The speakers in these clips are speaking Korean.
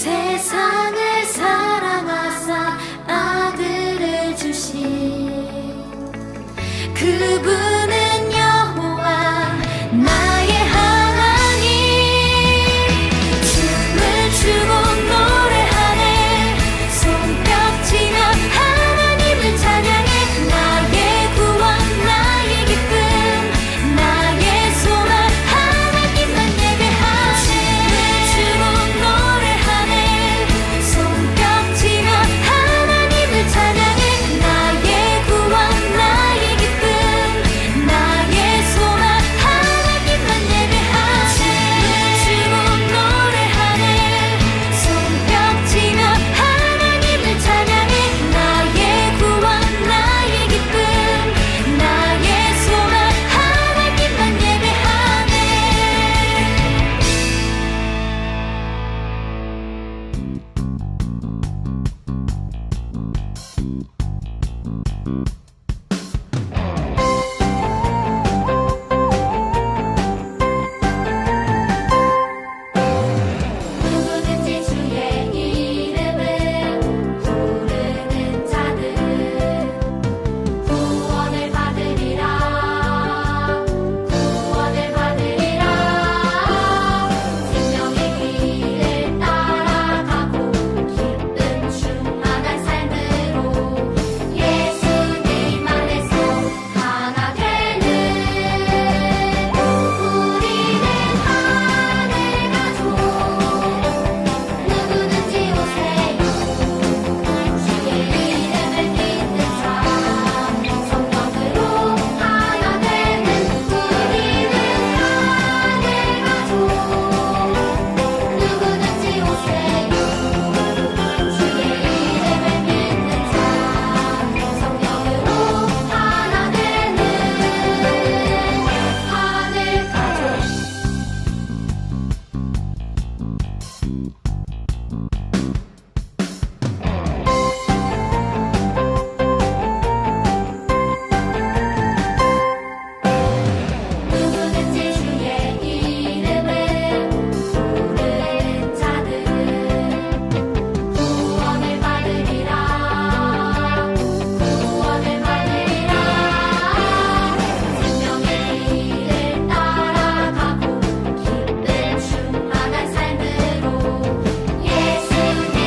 세상을 사랑하사 아들을 주신 그분은 여호와 나의 하나님. 춤을 추고 노래하네. 손뼉치며 하나님을 찬양해. 나의 구원 나의 기쁨 나의 소망 하나님만 예배하네. 춤을 추고 노래하네. 손뼉치며 하나님을 찬양해. 나의 구원 나의 기쁨 나의 소망 하나님만 예배하네. 춤을 추고 노래하네. 손뼉치며 하나님을 찬양해. 나의 구원 나의 기쁨 나의 소망 하나님만 예배하네. 누구든지 주의 이름을 부르는 자들은 구원을 받으리라. 구원을 받으리라. 생명의 길을 따라가고 기쁨 충만한 삶으로 예수님 안에서 하나 되는 우리는 하늘 가족. 누구든지 오세요. 주의 이름을 믿는 자 성령으로 하나 되는 우리는 하늘 가족. 누구든지 오세요. 주의 이름을 믿는 자 성령으로 하나 되는 하늘 가족. 누구든지 주의 이름을 부르는 자들은 구원을 받으리라. 구원을 받으리라. 생명의 길을 따라가고 기쁨 충만한 삶으로 예수님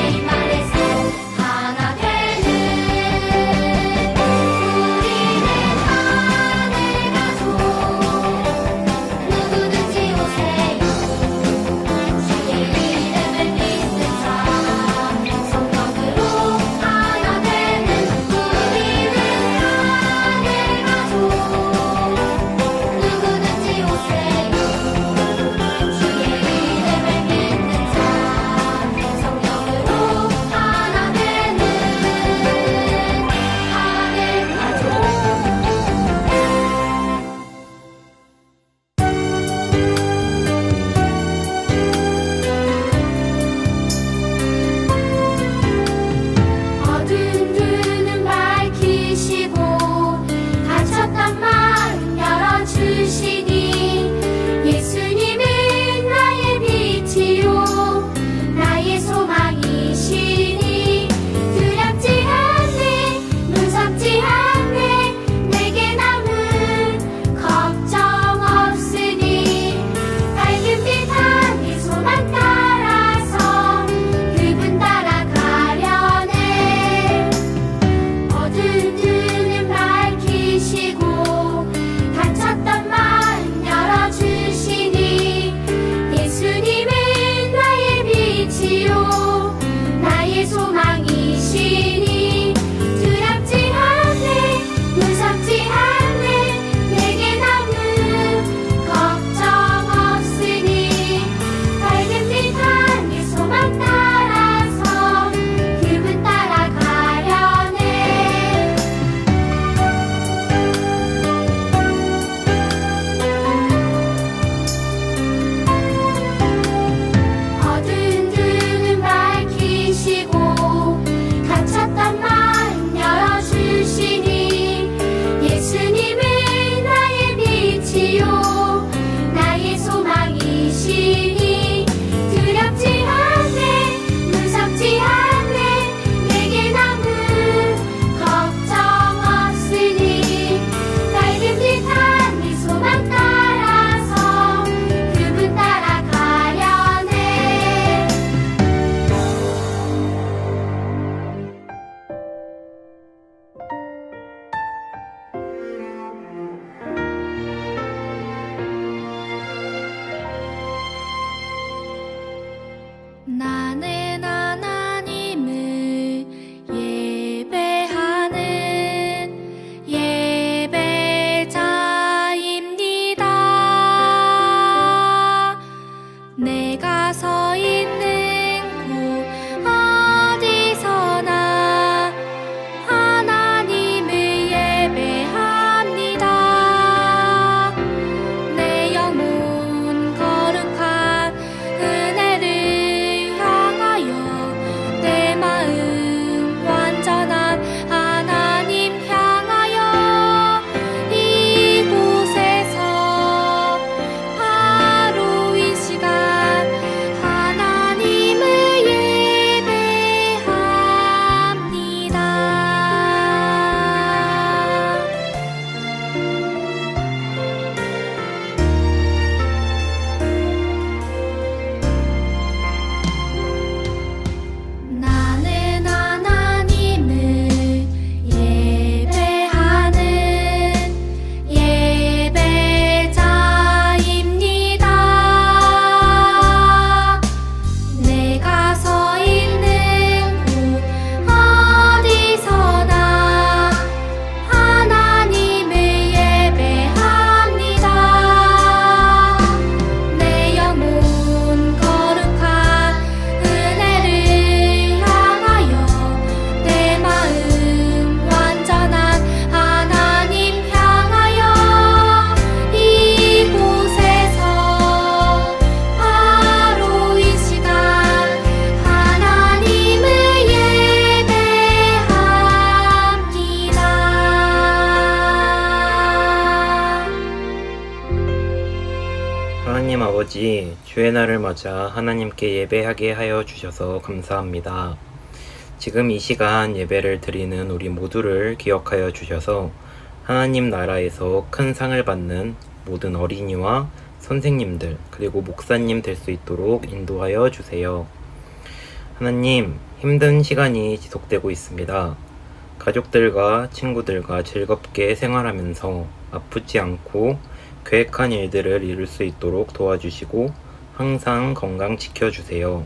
아버지, 주의 날을 맞아 하나님께 예배하게 하여 주셔서 감사합니다. 지금 이 시간 예배를 드리는 우리 모두를 기억하여 주셔서 하나님 나라에서 큰 상을 받는 모든 어린이와 선생님들, 그리고 목사님 될 수 있도록 인도하여 주세요. 하나님, 힘든 시간이 지속되고 있습니다. 가족들과 친구들과 즐겁게 생활하면서 아프지 않고 계획한 일들을 이룰 수 있도록 도와주시고 항상 건강 지켜주세요.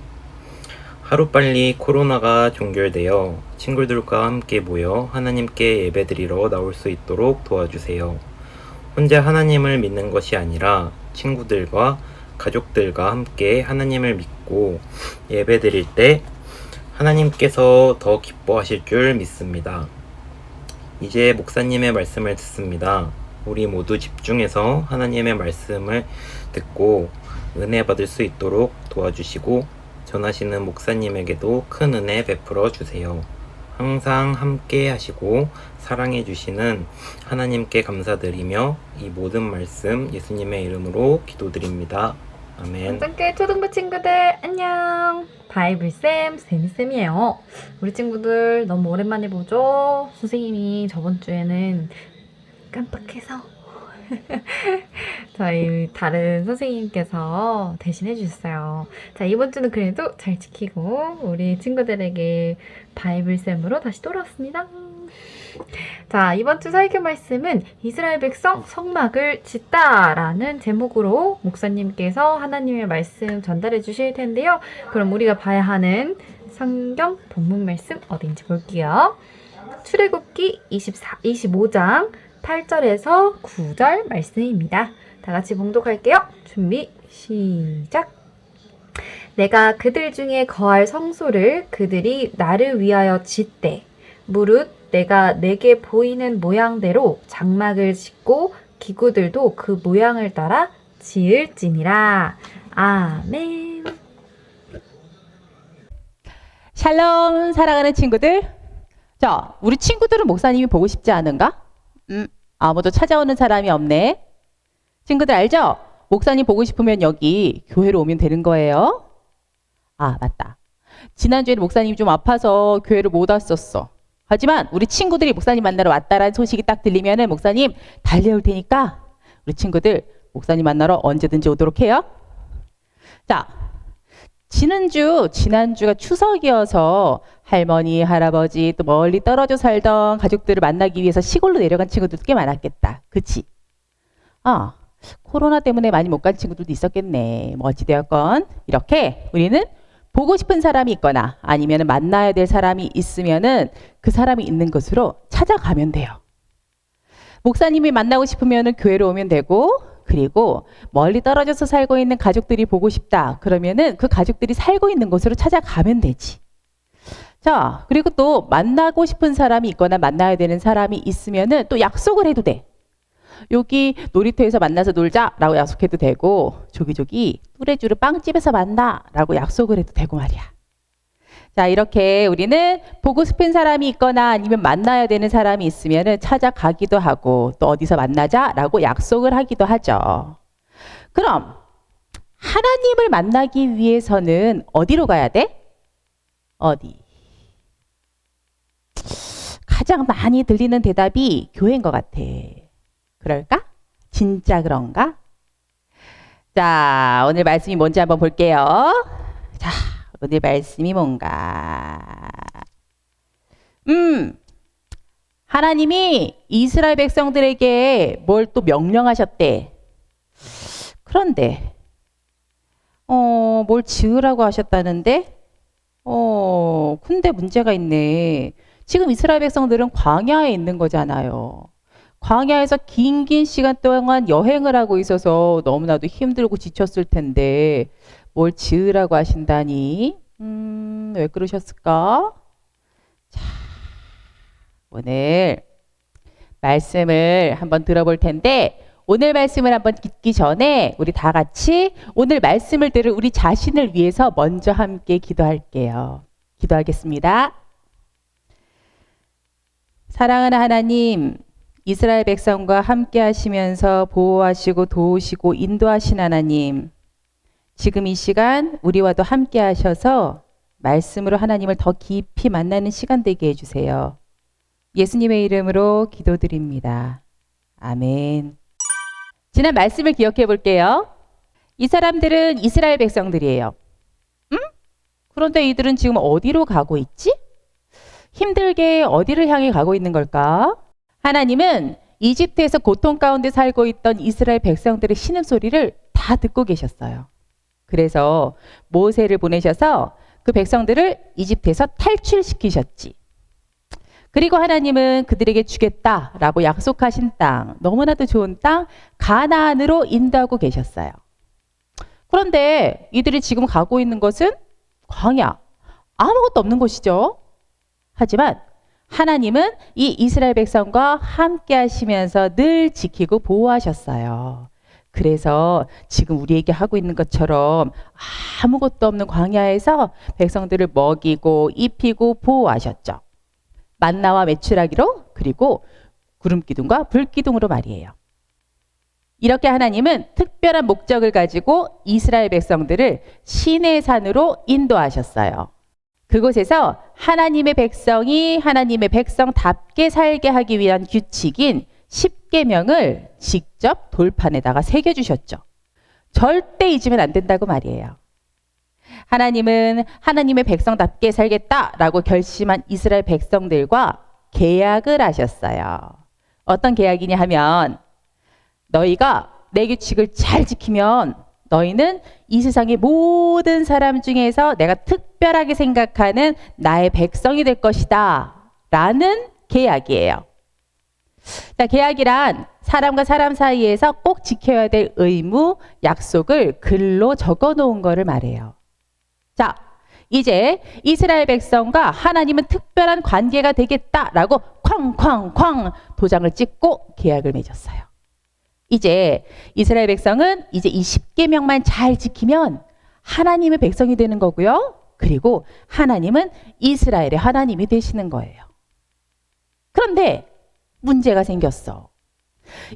하루빨리 코로나가 종결되어 친구들과 함께 모여 하나님께 예배드리러 나올 수 있도록 도와주세요. 혼자 하나님을 믿는 것이 아니라 친구들과 가족들과 함께 하나님을 믿고 예배드릴 때 하나님께서 더 기뻐하실 줄 믿습니다. 이제 목사님의 말씀을 듣습니다. 우리 모두 집중해서 하나님의 말씀을 듣고 은혜 받을 수 있도록 도와주시고 전하시는 목사님에게도 큰 은혜 베풀어 주세요. 항상 함께 하시고 사랑해 주시는 하나님께 감사드리며 이 모든 말씀 예수님의 이름으로 기도드립니다. 아멘. 짱깨 초등부 친구들 안녕. 바이블쌤 세미쌤이에요. 우리 친구들 너무 오랜만에 보죠. 선생님이 저번 주에는 깜빡해서 저희 다른 선생님께서 대신해 주셨어요. 자, 이번 주는 그래도 잘 지키고 우리 친구들에게 바이블쌤으로 다시 돌아왔습니다. 자, 이번 주 설교 말씀은 이스라엘 백성 성막을 짓다라는 제목으로 목사님께서 하나님의 말씀 전달해 주실 텐데요. 그럼 우리가 봐야 하는 성경 본문 말씀 어딘지 볼게요. 출애굽기 25장 8절에서 9절 말씀입니다. 다 같이 봉독할게요. 준비, 시작! 내가 그들 중에 거할 성소를 그들이 나를 위하여 짓되 무릇 내가 내게 보이는 모양대로 장막을 짓고 기구들도 그 모양을 따라 지을지니라. 아멘. 샬롬, 사랑하는 친구들. 자, 우리 친구들은 목사님이 보고 싶지 않은가? 아무도 찾아오는 사람이 없네. 친구들 알죠? 목사님 보고 싶으면 여기 교회로 오면 되는 거예요. 아, 맞다. 지난주에 목사님이 좀 아파서 교회를 못 왔었어. 하지만 우리 친구들이 목사님 만나러 왔다라는 소식이 딱 들리면은 목사님 달려올 테니까 우리 친구들 목사님 만나러 언제든지 오도록 해요. 자, 지난주가 추석이어서 할머니, 할아버지 또 멀리 떨어져 살던 가족들을 만나기 위해서 시골로 내려간 친구들도 꽤 많았겠다. 그치? 아, 코로나 때문에 많이 못 간 친구들도 있었겠네. 뭐 어찌되었건 이렇게 우리는 보고 싶은 사람이 있거나 아니면 만나야 될 사람이 있으면은 그 사람이 있는 곳으로 찾아가면 돼요. 목사님이 만나고 싶으면은 교회로 오면 되고, 그리고 멀리 떨어져서 살고 있는 가족들이 보고 싶다. 그러면은 그 가족들이 살고 있는 곳으로 찾아가면 되지. 자, 그리고 또 만나고 싶은 사람이 있거나 만나야 되는 사람이 있으면은 또 약속을 해도 돼. 여기 놀이터에서 만나서 놀자라고 약속해도 되고, 조기조기 뚜레쥬르 빵집에서 만나라고 약속을 해도 되고 말이야. 자, 이렇게 우리는 보고 싶은 사람이 있거나 아니면 만나야 되는 사람이 있으면은 찾아가기도 하고 또 어디서 만나자라고 약속을 하기도 하죠. 그럼 하나님을 만나기 위해서는 어디로 가야 돼? 어디? 가장 많이 들리는 대답이 교회인 것 같아. 그럴까? 진짜 그런가? 자, 오늘 말씀이 뭔지 한번 볼게요. 자, 오늘 말씀이 뭔가? 하나님이 이스라엘 백성들에게 뭘 또 명령하셨대. 그런데, 뭘 지으라고 하셨다는데? 근데 문제가 있네. 지금 이스라엘 백성들은 광야에 있는 거잖아요. 광야에서 긴 시간 동안 여행을 하고 있어서 너무나도 힘들고 지쳤을 텐데 뭘 지으라고 하신다니? 왜 그러셨을까? 자, 오늘 말씀을 한번 들어볼 텐데 오늘 말씀을 한번 듣기 전에 우리 다 같이 오늘 말씀을 들을 우리 자신을 위해서 먼저 함께 기도할게요. 기도하겠습니다. 사랑하는 하나님, 이스라엘 백성과 함께 하시면서 보호하시고 도우시고 인도하신 하나님, 지금 이 시간 우리와도 함께 하셔서 말씀으로 하나님을 더 깊이 만나는 시간 되게 해주세요. 예수님의 이름으로 기도드립니다. 아멘. 지난 말씀을 기억해 볼게요. 이 사람들은 이스라엘 백성들이에요. 그런데 이들은 지금 어디로 가고 있지? 힘들게 어디를 향해 가고 있는 걸까? 하나님은 이집트에서 고통 가운데 살고 있던 이스라엘 백성들의 신음소리를 다 듣고 계셨어요. 그래서 모세를 보내셔서 그 백성들을 이집트에서 탈출시키셨지. 그리고 하나님은 그들에게 주겠다라고 약속하신 땅, 너무나도 좋은 땅 가나안으로 인도하고 계셨어요. 그런데 이들이 지금 가고 있는 것은 광야, 아무것도 없는 곳이죠. 하지만 하나님은 이 이스라엘 백성과 함께 하시면서 늘 지키고 보호하셨어요. 그래서 지금 우리에게 하고 있는 것처럼 아무것도 없는 광야에서 백성들을 먹이고 입히고 보호하셨죠. 만나와 메추라기로, 그리고 구름기둥과 불기둥으로 말이에요. 이렇게 하나님은 특별한 목적을 가지고 이스라엘 백성들을 시내산으로 인도하셨어요. 그곳에서 하나님의 백성이 하나님의 백성답게 살게 하기 위한 규칙인 10계명을 직접 돌판에다가 새겨주셨죠. 절대 잊으면 안 된다고 말이에요. 하나님은 하나님의 백성답게 살겠다라고 결심한 이스라엘 백성들과 계약을 하셨어요. 어떤 계약이냐 하면, 너희가 내 규칙을 잘 지키면 너희는 이 세상의 모든 사람 중에서 내가 특별하게 생각하는 나의 백성이 될 것이다 라는 계약이에요. 자, 계약이란 사람과 사람 사이에서 꼭 지켜야 될 의무, 약속을 글로 적어 놓은 거를 말해요. 자, 이제 이스라엘 백성과 하나님은 특별한 관계가 되겠다라고 쾅쾅쾅 도장을 찍고 계약을 맺었어요. 이제 이스라엘 백성은 이제 이 10계명만 잘 지키면 하나님의 백성이 되는 거고요. 그리고 하나님은 이스라엘의 하나님이 되시는 거예요. 그런데 문제가 생겼어.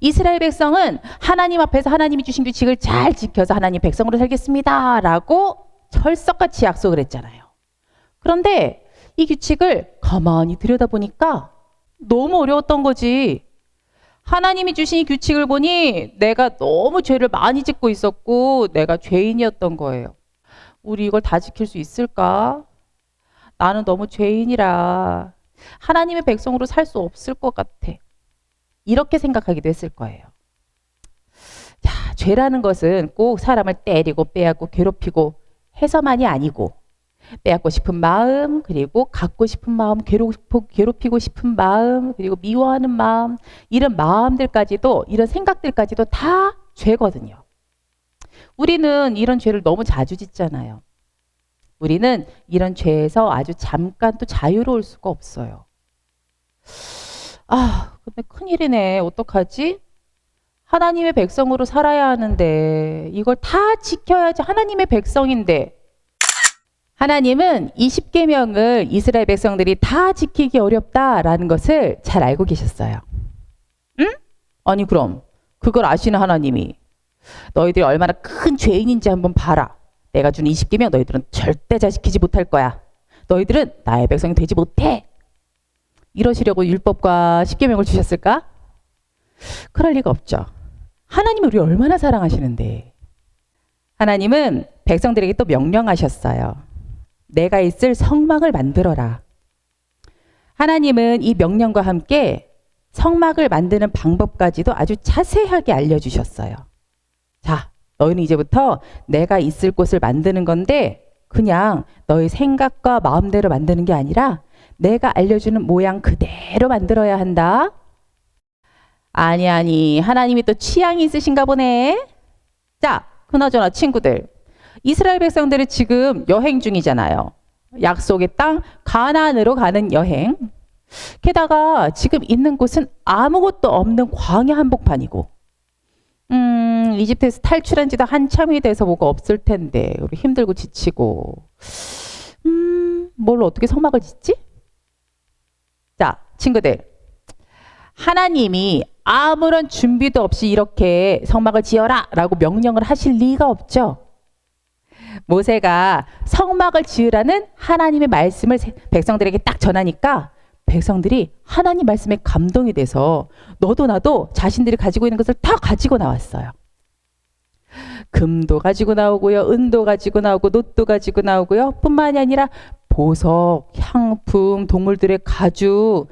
이스라엘 백성은 하나님 앞에서 하나님이 주신 규칙을 잘 지켜서 하나님 백성으로 살겠습니다 라고 철석같이 약속을 했잖아요. 그런데 이 규칙을 가만히 들여다보니까 너무 어려웠던 거지. 하나님이 주신 이 규칙을 보니 내가 너무 죄를 많이 짓고 있었고 내가 죄인이었던 거예요. 우리 이걸 다 지킬 수 있을까? 나는 너무 죄인이라 하나님의 백성으로 살 수 없을 것 같아. 이렇게 생각하기도 했을 거예요. 자, 죄라는 것은 꼭 사람을 때리고 빼앗고 괴롭히고 해서만이 아니고, 빼앗고 싶은 마음, 그리고 갖고 싶은 마음, 괴롭히고 싶은 마음, 그리고 미워하는 마음, 이런 마음들까지도, 이런 생각들까지도 다 죄거든요. 우리는 이런 죄를 너무 자주 짓잖아요. 우리는 이런 죄에서 아주 잠깐 또 자유로울 수가 없어요. 아, 근데 큰일이네. 어떡하지? 하나님의 백성으로 살아야 하는데 이걸 다 지켜야지 하나님의 백성인데, 하나님은 이 10계명을 이스라엘 백성들이 다 지키기 어렵다라는 것을 잘 알고 계셨어요. 응? 아니 그럼 그걸 아시는 하나님이 너희들이 얼마나 큰 죄인인지 한번 봐라. 내가 준 20계명 너희들은 절대 잘 지키지 못할 거야. 너희들은 나의 백성이 되지 못해. 이러시려고 율법과 10계명을 주셨을까? 그럴 리가 없죠. 하나님이 우리 얼마나 사랑하시는데. 하나님은 백성들에게 또 명령하셨어요. 내가 있을 성막을 만들어라. 하나님은 이 명령과 함께 성막을 만드는 방법까지도 아주 자세하게 알려주셨어요. 자, 너희는 이제부터 내가 있을 곳을 만드는 건데 그냥 너희 생각과 마음대로 만드는 게 아니라 내가 알려주는 모양 그대로 만들어야 한다. 아니, 하나님이 또 취향이 있으신가 보네. 자, 그나저나 친구들, 이스라엘 백성들이 지금 여행 중이잖아요. 약속의 땅 가나안으로 가는 여행. 게다가 지금 있는 곳은 아무것도 없는 광야 한복판이고, 이집트에서 탈출한 지도 한참이 돼서 뭐가 없을 텐데 우리 힘들고 지치고, 뭘로 어떻게 성막을 짓지? 자, 친구들, 하나님이 아무런 준비도 없이 이렇게 성막을 지어라 라고 명령을 하실 리가 없죠. 모세가 성막을 지으라는 하나님의 말씀을 백성들에게 딱 전하니까 백성들이 하나님 말씀에 감동이 돼서 너도 나도 자신들이 가지고 있는 것을 다 가지고 나왔어요. 금도 가지고 나오고요. 은도 가지고 나오고 놋도 가지고 나오고요. 뿐만이 아니라 보석, 향품, 동물들의 가죽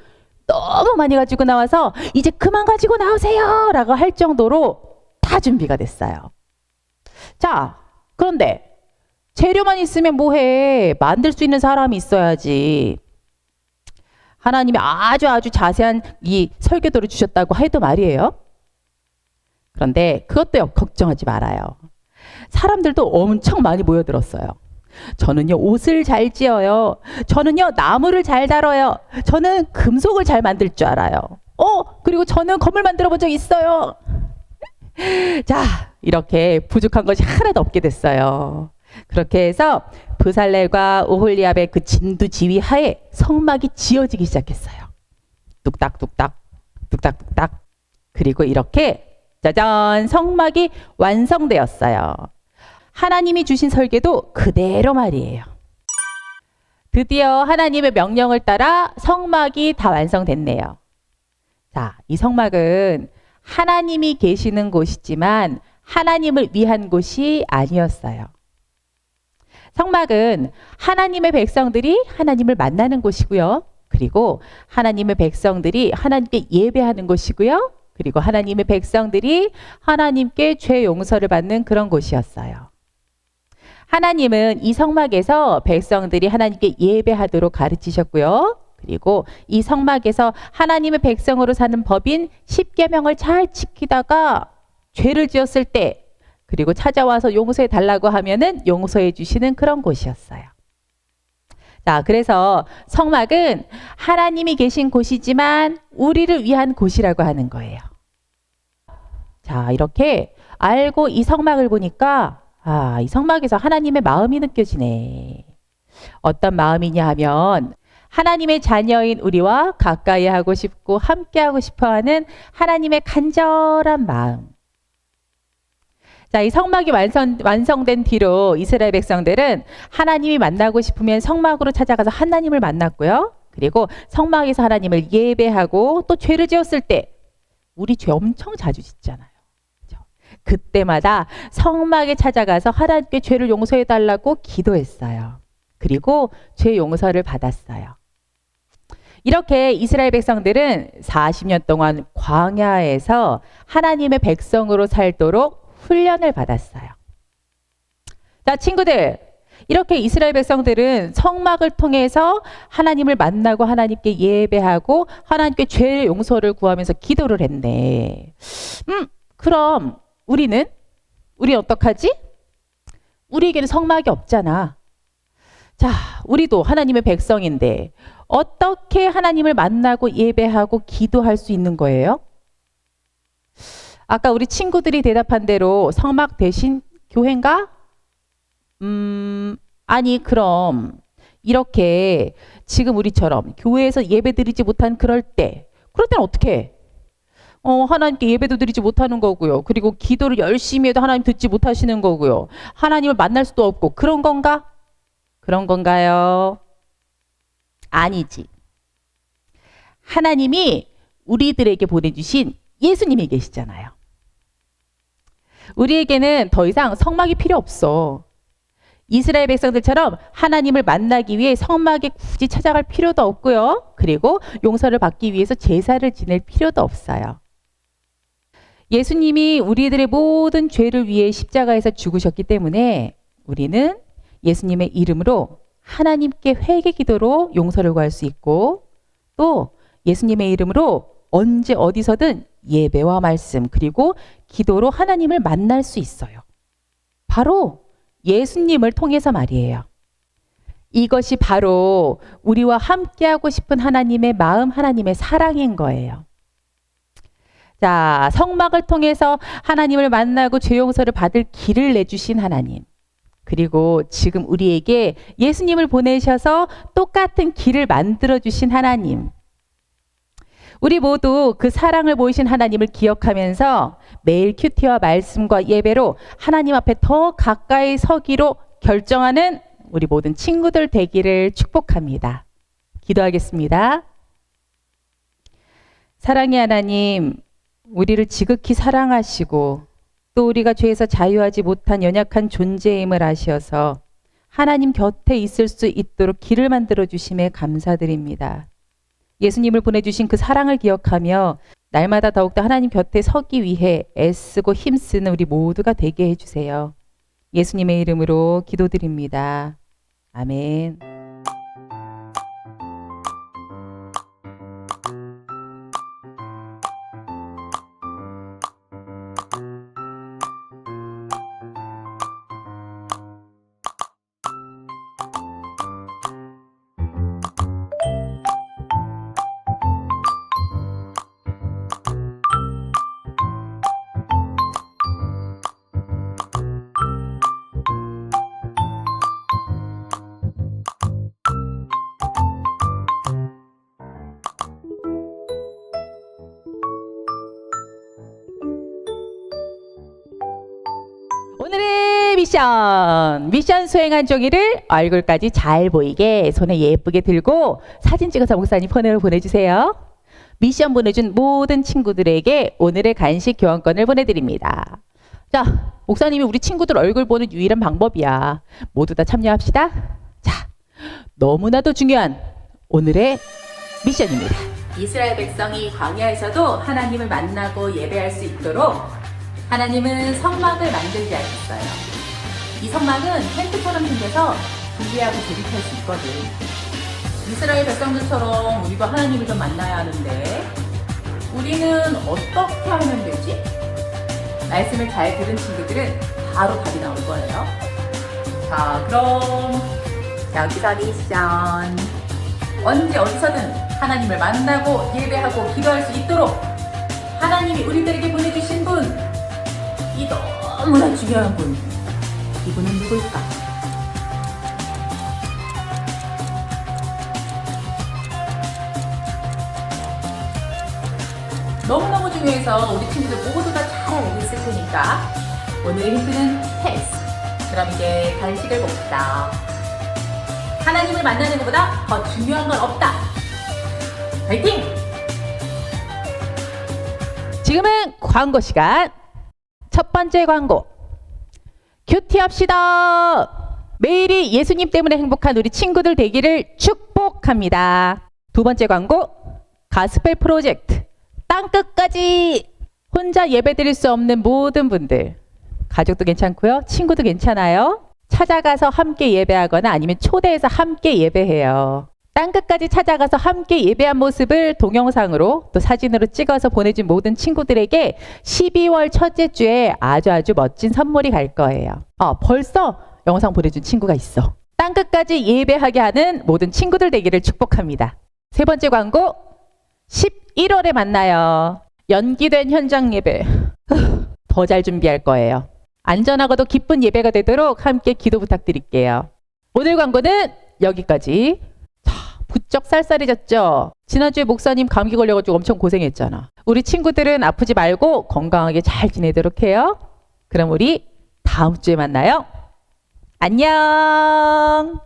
너무 많이 가지고 나와서 이제 그만 가지고 나오세요 라고 할 정도로 다 준비가 됐어요. 자, 그런데 재료만 있으면 뭐해? 만들 수 있는 사람이 있어야지. 하나님이 아주 자세한 이 설계도를 주셨다고 해도 말이에요. 그런데 그것도 걱정하지 말아요. 사람들도 엄청 많이 모여들었어요. 저는요 옷을 잘 지어요. 저는요 나무를 잘 다뤄요. 저는 금속을 잘 만들 줄 알아요. 그리고 저는 건물 만들어 본 적 있어요. 자, 이렇게 부족한 것이 하나도 없게 됐어요. 그렇게 해서 브살렐과 오홀리압의 그 진두지휘 하에 성막이 지어지기 시작했어요. 뚝딱뚝딱 뚝딱뚝딱. 그리고 이렇게 짜잔 성막이 완성되었어요. 하나님이 주신 설계도 그대로 말이에요. 드디어 하나님의 명령을 따라 성막이 다 완성됐네요. 자, 이 성막은 하나님이 계시는 곳이지만 하나님을 위한 곳이 아니었어요. 성막은 하나님의 백성들이 하나님을 만나는 곳이고요. 그리고 하나님의 백성들이 하나님께 예배하는 곳이고요. 그리고 하나님의 백성들이 하나님께 죄 용서를 받는 그런 곳이었어요. 하나님은 이 성막에서 백성들이 하나님께 예배하도록 가르치셨고요. 그리고 이 성막에서 하나님의 백성으로 사는 법인 십계명을 잘 지키다가 죄를 지었을 때 그리고 찾아와서 용서해 달라고 하면은 용서해 주시는 그런 곳이었어요. 자, 그래서 성막은 하나님이 계신 곳이지만 우리를 위한 곳이라고 하는 거예요. 자, 이렇게 알고 이 성막을 보니까 이 성막에서 하나님의 마음이 느껴지네. 어떤 마음이냐 하면 하나님의 자녀인 우리와 가까이 하고 싶고 함께 하고 싶어 하는 하나님의 간절한 마음. 자, 이 성막이 완성된 뒤로 이스라엘 백성들은 하나님이 만나고 싶으면 성막으로 찾아가서 하나님을 만났고요. 그리고 성막에서 하나님을 예배하고 또 죄를 지었을 때 우리 죄 엄청 자주 짓잖아요. 그렇죠? 그때마다 성막에 찾아가서 하나님께 죄를 용서해 달라고 기도했어요. 그리고 죄 용서를 받았어요. 이렇게 이스라엘 백성들은 40년 동안 광야에서 하나님의 백성으로 살도록 훈련을 받았어요. 자, 친구들, 이렇게 이스라엘 백성들은 성막을 통해서 하나님을 만나고 하나님께 예배하고 하나님께 죄의 용서를 구하면서 기도를 했네. 그럼 우리는 어떡하지? 우리에게는 성막이 없잖아. 자, 우리도 하나님의 백성인데 어떻게 하나님을 만나고 예배하고 기도할 수 있는 거예요? 아까 우리 친구들이 대답한 대로 성막 대신 교회인가? 아니, 그럼 이렇게 지금 우리처럼 교회에서 예배드리지 못한 그럴 때는 어떻게 해? 하나님께 예배도 드리지 못하는 거고요. 그리고 기도를 열심히 해도 하나님 듣지 못하시는 거고요. 하나님을 만날 수도 없고 그런 건가? 그런 건가요? 아니지. 하나님이 우리들에게 보내주신 예수님이 계시잖아요. 우리에게는 더 이상 성막이 필요 없어. 이스라엘 백성들처럼 하나님을 만나기 위해 성막에 굳이 찾아갈 필요도 없고요. 그리고 용서를 받기 위해서 제사를 지낼 필요도 없어요. 예수님이 우리들의 모든 죄를 위해 십자가에서 죽으셨기 때문에 우리는 예수님의 이름으로 하나님께 회개 기도로 용서를 구할 수 있고 또 예수님의 이름으로 언제 어디서든 예배와 말씀 그리고 기도로 하나님을 만날 수 있어요. 바로 예수님을 통해서 말이에요. 이것이 바로 우리와 함께하고 싶은 하나님의 마음, 하나님의 사랑인 거예요. 자, 성막을 통해서 하나님을 만나고 죄 용서를 받을 길을 내주신 하나님. 그리고 지금 우리에게 예수님을 보내셔서 똑같은 길을 만들어주신 하나님. 우리 모두 그 사랑을 보이신 하나님을 기억하면서 매일 큐티와 말씀과 예배로 하나님 앞에 더 가까이 서기로 결정하는 우리 모든 친구들 되기를 축복합니다. 기도하겠습니다. 사랑의 하나님, 우리를 지극히 사랑하시고 또 우리가 죄에서 자유하지 못한 연약한 존재임을 아시어서 하나님 곁에 있을 수 있도록 길을 만들어 주심에 감사드립니다. 예수님을 보내주신 그 사랑을 기억하며 날마다 더욱더 하나님 곁에 서기 위해 애쓰고 힘쓰는 우리 모두가 되게 해주세요. 예수님의 이름으로 기도드립니다. 아멘. 오늘의 미션 수행한 종이를 얼굴까지 잘 보이게 손에 예쁘게 들고 사진 찍어서 목사님 폰으로 보내주세요. 미션 보내준 모든 친구들에게 오늘의 간식 교환권을 보내드립니다. 자, 목사님이 우리 친구들 얼굴 보는 유일한 방법이야. 모두 다 참여합시다. 자, 너무나도 중요한 오늘의 미션입니다. 이스라엘 백성이 광야에서도 하나님을 만나고 예배할 수 있도록 하나님은 성막을 만들게 하셨어요. 이 성막은 텐트처럼 생겨서 분리하고 조립할 수 있거든. 이스라엘 백성들처럼 우리도 하나님을 좀 만나야 하는데 우리는 어떻게 하면 되지? 말씀을 잘 들은 친구들은 바로 답이 나올 거예요. 자, 그럼 여기서 미션. 언제 어디서든 하나님을 만나고 예배하고 기도할 수 있도록 하나님이 우리들에게 보내주신 분, 이 너무나 중요한 분, 이분은 누굴까? 너무너무 중요해서 우리 친구들 모두 다 잘 알고 있을 테니까 오늘의 힌트는 패스. 그럼 이제 간식을 봅시다. 하나님을 만나는 것보다 더 중요한 건 없다. 파이팅! 지금은 광고 시간. 첫 번째 광고. 큐티합시다. 매일이 예수님 때문에 행복한 우리 친구들 되기를 축복합니다. 두 번째 광고. 가스펠 프로젝트. 땅끝까지. 혼자 예배드릴 수 없는 모든 분들. 가족도 괜찮고요. 친구도 괜찮아요. 찾아가서 함께 예배하거나 아니면 초대해서 함께 예배해요. 땅끝까지 찾아가서 함께 예배한 모습을 동영상으로 또 사진으로 찍어서 보내준 모든 친구들에게 12월 첫째 주에 아주 멋진 선물이 갈 거예요. 벌써 영상 보내준 친구가 있어. 땅끝까지 예배하게 하는 모든 친구들 되기를 축복합니다. 세 번째 광고. 11월에 만나요. 연기된 현장 예배. 더 잘 준비할 거예요. 안전하고도 기쁜 예배가 되도록 함께 기도 부탁드릴게요. 오늘 광고는 여기까지. 부쩍 쌀쌀해졌죠? 지난주에 목사님 감기 걸려가지고 엄청 고생했잖아. 우리 친구들은 아프지 말고 건강하게 잘 지내도록 해요. 그럼 우리 다음 주에 만나요. 안녕.